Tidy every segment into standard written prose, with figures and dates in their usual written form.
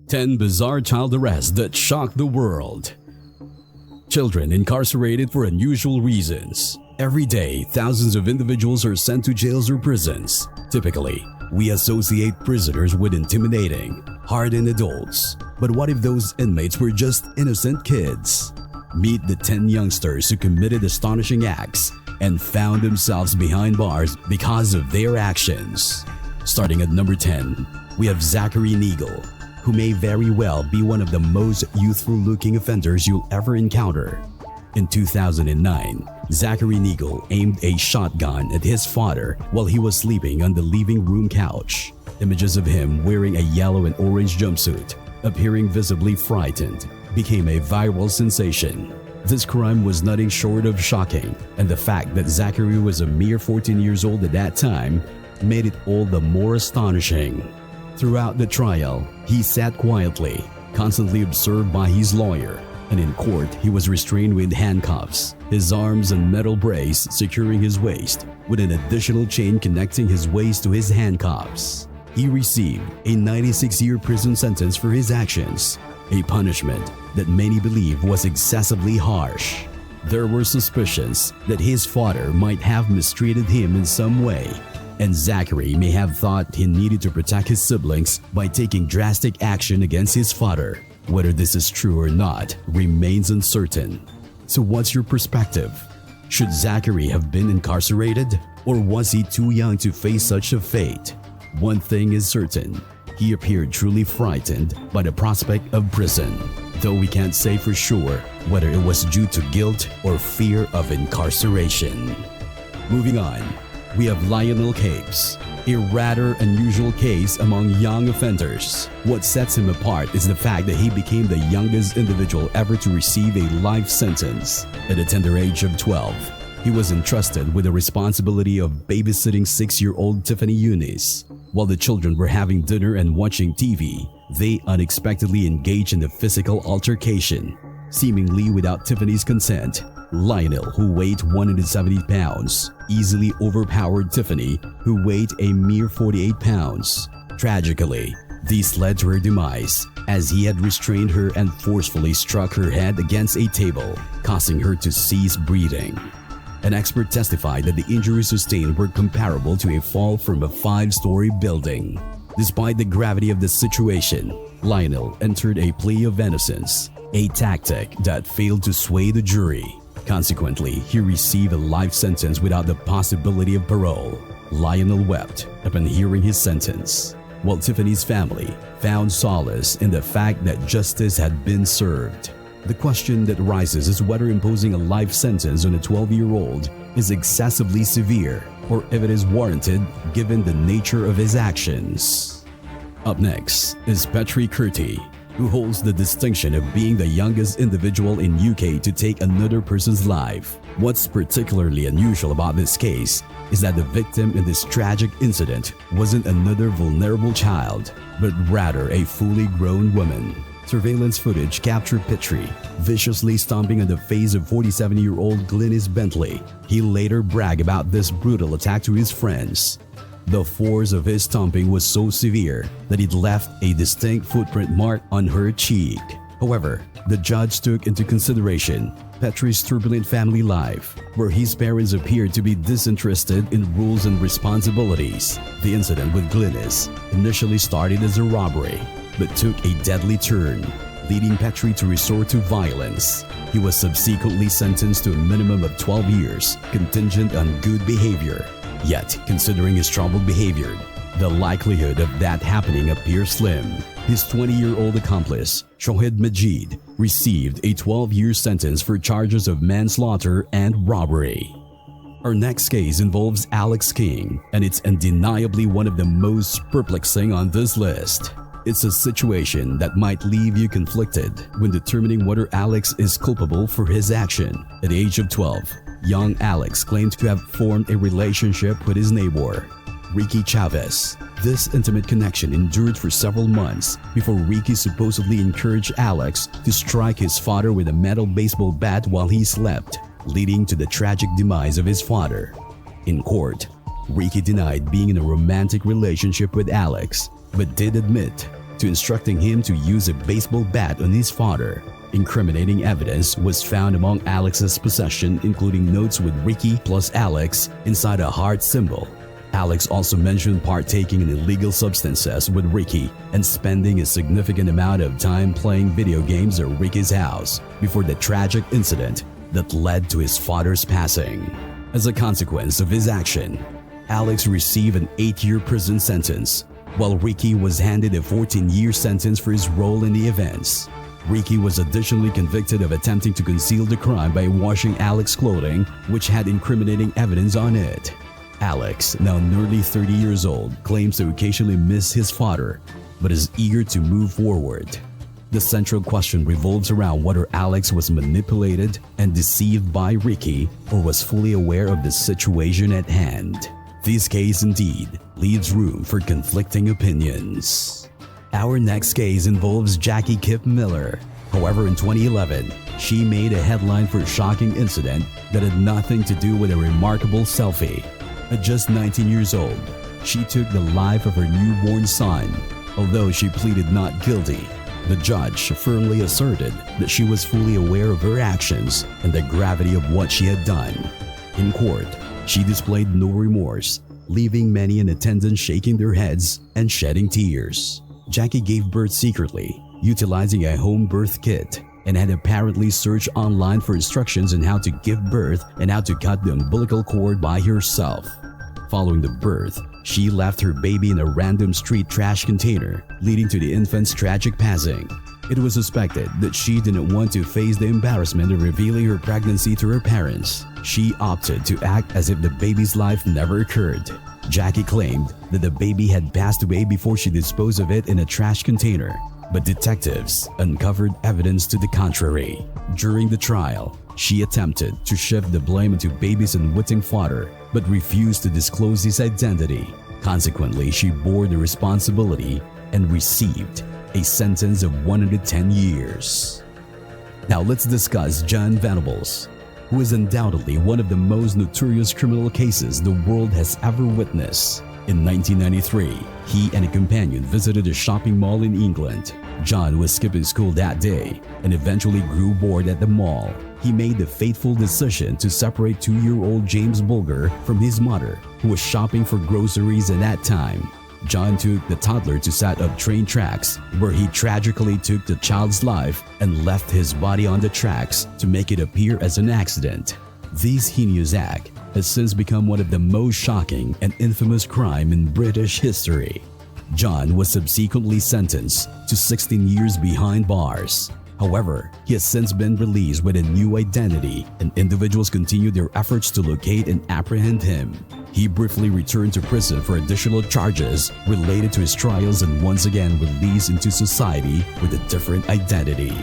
10 bizarre child arrests that shocked the world. Children incarcerated for unusual reasons. Every day, thousands of individuals are sent to jails or prisons. Typically, we associate prisoners with intimidating, hardened adults. But what if those inmates were just innocent kids? Meet the 10 youngsters who committed astonishing acts and found themselves behind bars because of their actions. Starting at number 10, we have Zachary Neagle, who may very well be one of the most youthful-looking offenders you'll ever encounter. In 2009, Zachary Neagle aimed a shotgun at his father while he was sleeping on the living room couch. Images of him wearing a yellow and orange jumpsuit, appearing visibly frightened, became a viral sensation. This crime was nothing short of shocking, and the fact that Zachary was a mere 14 years old at that time made it all the more astonishing. Throughout the trial, he sat quietly, constantly observed by his lawyer, and in court he was restrained with handcuffs, his arms and metal brace securing his waist, with an additional chain connecting his waist to his handcuffs. He received a 96-year prison sentence for his actions, a punishment that many believe was excessively harsh. There were suspicions that his father might have mistreated him in some way, and Zachary may have thought he needed to protect his siblings by taking drastic action against his father. Whether this is true or not remains uncertain. So what's your perspective? Should Zachary have been incarcerated, or was he too young to face such a fate? One thing is certain, he appeared truly frightened by the prospect of prison, though we can't say for sure whether it was due to guilt or fear of incarceration. Moving on, we have Lionel CES, a rather unusual case among young offenders. What sets him apart is the fact that he became the youngest individual ever to receive a life sentence. At the tender age of 12, he was entrusted with the responsibility of babysitting 6-year-old Tiffany Eunice. While the children were having dinner and watching TV, they unexpectedly engaged in a physical altercation. Seemingly without Tiffany's consent, Lionel, who weighed 170 pounds, easily overpowered Tiffany, who weighed a mere 48 pounds. Tragically, this led to her demise, as he had restrained her and forcefully struck her head against a table, causing her to cease breathing. An expert testified that the injuries sustained were comparable to a fall from a 5-story building. Despite the gravity of the situation, Lionel entered a plea of innocence, a tactic that failed to sway the jury. Consequently, he received a life sentence without the possibility of parole. Lionel wept upon hearing his sentence, while Tiffany's family found solace in the fact that justice had been served. The question that rises is whether imposing a life sentence on a 12-year-old is excessively severe, or if it is warranted given the nature of his actions. Up next is Petri Cty, who holds the distinction of being the youngest individual in UK to take another person's life. What's particularly unusual about this case is that the victim in this tragic incident wasn't another vulnerable child, but rather a fully grown woman. Surveillance footage captured Petri viciously stomping on the face of 47-year-old Glynis Bentley. He later bragged about this brutal attack to his friends. The force of his stomping was so severe that it left a distinct footprint mark on her cheek. However, the judge took into consideration Petri's turbulent family life, where his parents appeared to be disinterested in rules and responsibilities. The incident with Glynis initially started as a robbery, but took a deadly turn, leading Petri to resort to violence. He was subsequently sentenced to a minimum of 12 years, contingent on good behavior. Yet, considering his troubled behavior, the likelihood of that happening appears slim. His 20-year-old accomplice, Shohid Majid, received a 12-year sentence for charges of manslaughter and robbery. Our next case involves Alex King, and it's undeniably one of the most perplexing on this list. It's a situation that might leave you conflicted when determining whether Alex is culpable for his action. At the age of 12, young Alex claimed to have formed a relationship with his neighbor, Ricky Chavez. This intimate connection endured for several months before Ricky supposedly encouraged Alex to strike his father with a metal baseball bat while he slept, leading to the tragic demise of his father. In court, Ricky denied being in a romantic relationship with Alex, but did admit to instructing him to use a baseball bat on his father. Incriminating evidence was found among Alex's possession, including notes with Ricky plus Alex inside a heart symbol. Alex also mentioned partaking in illegal substances with Ricky and spending a significant amount of time playing video games at Ricky's house before the tragic incident that led to his father's passing. As a consequence of his action, Alex received an 8-year prison sentence, while Ricky was handed a 14-year sentence for his role in the events. Ricky was additionally convicted of attempting to conceal the crime by washing Alex's clothing, which had incriminating evidence on it. Alex, now nearly 30 years old, claims to occasionally miss his father, but is eager to move forward. The central question revolves around whether Alex was manipulated and deceived by Ricky or was fully aware of the situation at hand. This case indeed leaves room for conflicting opinions. Our next case involves Jackie Kip Miller. However, in 2011, she made a headline for a shocking incident that had nothing to do with a remarkable selfie. At just 19 years old, she took the life of her newborn son. Although she pleaded not guilty, the judge firmly asserted that she was fully aware of her actions and the gravity of what she had done. In court, she displayed no remorse, leaving many in attendance shaking their heads and shedding tears. Jackie gave birth secretly, utilizing a home birth kit, and had apparently searched online for instructions on how to give birth and how to cut the umbilical cord by herself. Following the birth, she left her baby in a random street trash container, leading to the infant's tragic passing. It was suspected that she didn't want to face the embarrassment of revealing her pregnancy to her parents. She opted to act as if the baby's life never occurred. Jackie claimed that the baby had passed away before she disposed of it in a trash container, but detectives uncovered evidence to the contrary. During the trial, she attempted to shift the blame into baby's unwitting father, but refused to disclose his identity. Consequently, she bore the responsibility and received a sentence of 110 years. Now let's discuss John Venables, who is undoubtedly one of the most notorious criminal cases the world has ever witnessed. In 1993, he and a companion visited a shopping mall in England. John was skipping school that day and eventually grew bored at the mall. He made the fateful decision to separate 2-year-old James Bulger from his mother, who was shopping for groceries at that time. John took the toddler to set up train tracks, where he tragically took the child's life and left his body on the tracks to make it appear as an accident. This heinous act has since become one of the most shocking and infamous crimes in British history. John was subsequently sentenced to 16 years behind bars. However, he has since been released with a new identity, and individuals continue their efforts to locate and apprehend him. He briefly returned to prison for additional charges related to his trials and once again released into society with a different identity.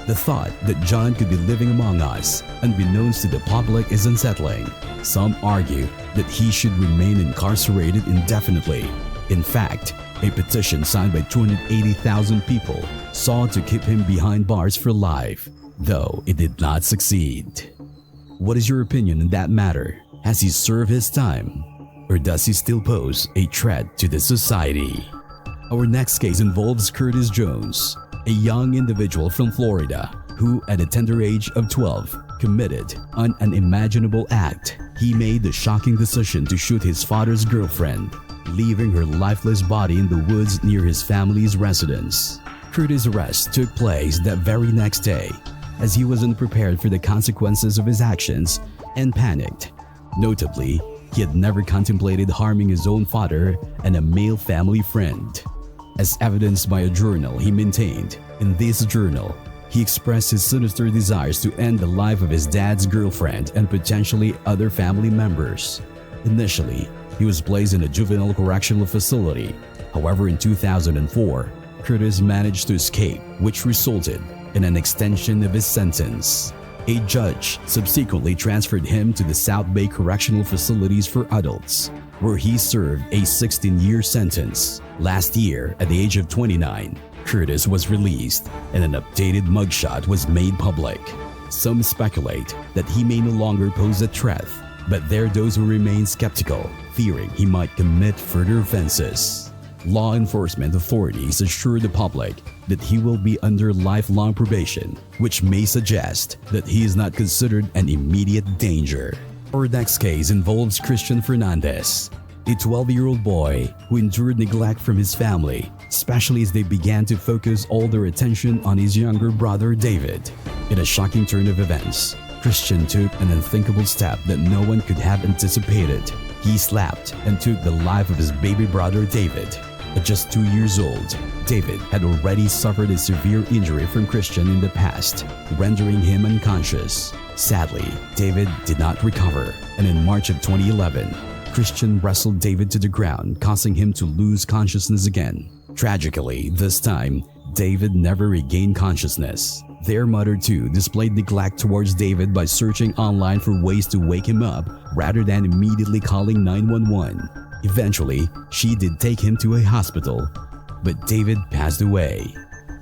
The thought that John could be living among us, unbeknownst to the public, is unsettling. Some argue that he should remain incarcerated indefinitely. In fact, a petition signed by 280,000 people sought to keep him behind bars for life, though it did not succeed. What is your opinion on that matter? Has he served his time? Or does he still pose a threat to the society? Our next case involves Curtis Jones, a young individual from Florida who, at a tender age of 12, committed an unimaginable act. He made the shocking decision to shoot his father's girlfriend, leaving her lifeless body in the woods near his family's residence. Curtis' arrest took place that very next day, as he was unprepared for the consequences of his actions and panicked. Notably, he had never contemplated harming his own father and a male family friend. As evidenced by a journal he maintained, in this journal, he expressed his sinister desires to end the life of his dad's girlfriend and potentially other family members. Initially, he was placed in a juvenile correctional facility. However, in 2004, Curtis managed to escape, which resulted in an extension of his sentence. A judge subsequently transferred him to the South Bay Correctional Facilities for Adults, where he served a 16-year sentence. Last year, at the age of 29, Curtis was released and an updated mugshot was made public. Some speculate that he may no longer pose a threat But there are those who remain skeptical, fearing he might commit further offenses. Law enforcement authorities assure the public that he will be under lifelong probation, which may suggest that he is not considered an immediate danger. Our next case involves Christian Fernandez, a 12-year-old boy who endured neglect from his family, especially as they began to focus all their attention on his younger brother David. In a shocking turn of events, Christian took an unthinkable step that no one could have anticipated. He slapped and took the life of his baby brother David. At just 2 years old, David had already suffered a severe injury from Christian in the past, rendering him unconscious. Sadly, David did not recover, and in March of 2011, Christian wrestled David to the ground, causing him to lose consciousness again. Tragically, this time, David never regained consciousness. Their mother too displayed neglect towards David by searching online for ways to wake him up rather than immediately calling 911. Eventually, she did take him to a hospital, but David passed away.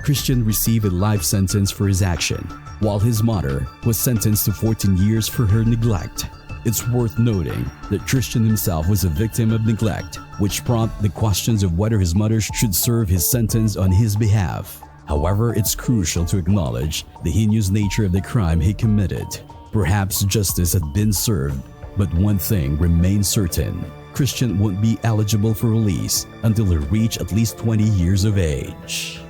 Christian received a life sentence for his action, while his mother was sentenced to 14 years for her neglect. It's worth noting that Christian himself was a victim of neglect, which prompted the questions of whether his mother should serve his sentence on his behalf. However, it's crucial to acknowledge the heinous nature of the crime he committed. Perhaps justice had been served, but one thing remains certain: Christian won't be eligible for release until he reaches at least 20 years of age.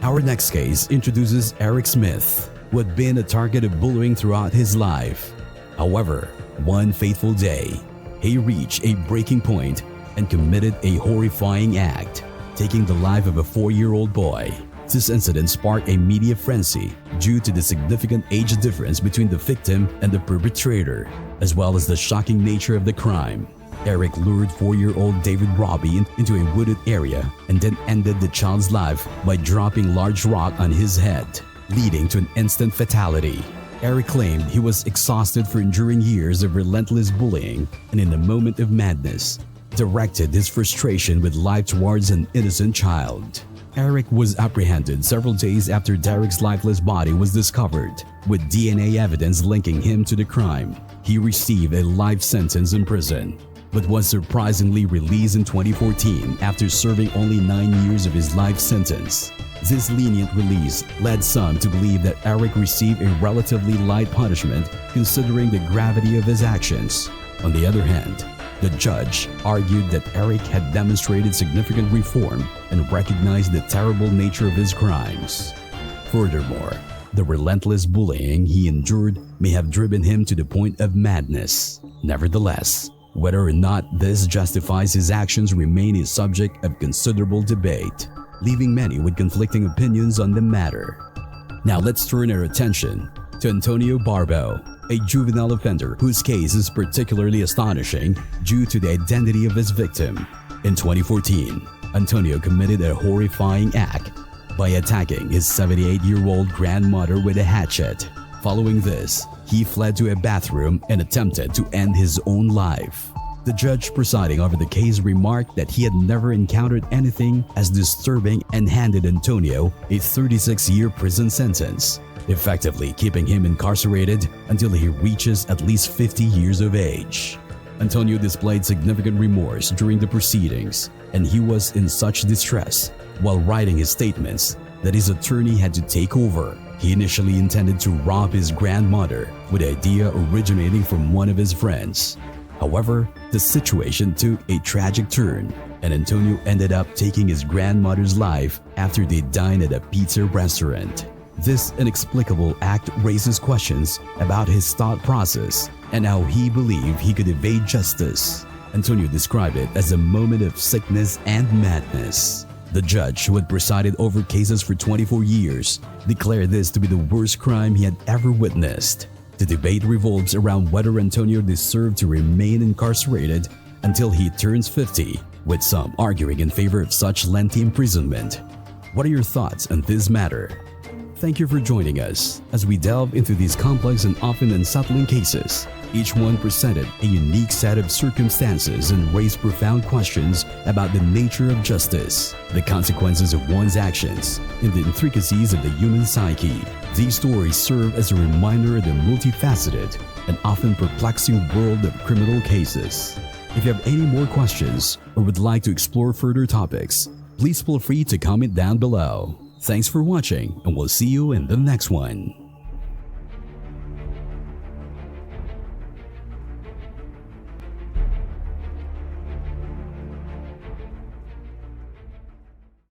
Our next case introduces Eric Smith, who had been a target of bullying throughout his life. However, one fateful day, he reached a breaking point and committed a horrifying act, taking the life of a 4-year-old boy. This incident sparked a media frenzy due to the significant age difference between the victim and the perpetrator, as well as the shocking nature of the crime. Eric lured 4-year-old David Robbie into a wooded area and then ended the child's life by dropping large rock on his head, leading to an instant fatality. Eric claimed he was exhausted for enduring years of relentless bullying and in a moment of madness, directed his frustration with life towards an innocent child. Eric was apprehended several days after Derek's lifeless body was discovered, with DNA evidence linking him to the crime. He received a life sentence in prison, but was surprisingly released in 2014 after serving only 9 years of his life sentence. This lenient release led some to believe that Eric received a relatively light punishment considering the gravity of his actions. On the other hand, the judge argued that Eric had demonstrated significant reform and recognized the terrible nature of his crimes. Furthermore, the relentless bullying he endured may have driven him to the point of madness. Nevertheless, whether or not this justifies his actions remains a subject of considerable debate, leaving many with conflicting opinions on the matter. Now let's turn our attention to Antonio Barau, a juvenile offender whose case is particularly astonishing due to the identity of his victim. In 2014, Antonio committed a horrifying act by attacking his 78-year-old grandmother with a hatchet. Following this, he fled to a bathroom and attempted to end his own life. The judge presiding over the case remarked that he had never encountered anything as disturbing and handed Antonio a 36-year prison sentence, effectively keeping him incarcerated until he reaches at least 50 years of age. Antonio displayed significant remorse during the proceedings, and he was in such distress while writing his statements that his attorney had to take over. He initially intended to rob his grandmother, with the idea originating from one of his friends. However, the situation took a tragic turn, and Antonio ended up taking his grandmother's life after they dined at a pizza restaurant. This inexplicable act raises questions about his thought process and how he believed he could evade justice. Antonio described it as a moment of sickness and madness. The judge, who had presided over cases for 24 years, declared this to be the worst crime he had ever witnessed. The debate revolves around whether Antonio deserved to remain incarcerated until he turns 50, with some arguing in favor of such lengthy imprisonment. What are your thoughts on this matter? Thank you for joining us as we delve into these complex and often unsettling cases. Each one presented a unique set of circumstances and raised profound questions about the nature of justice, the consequences of one's actions, and the intricacies of the human psyche. These stories serve as a reminder of the multifaceted and often perplexing world of criminal cases. If you have any more questions or would like to explore further topics, please feel free to comment down below. Thanks for watching, and we'll see you in the next one.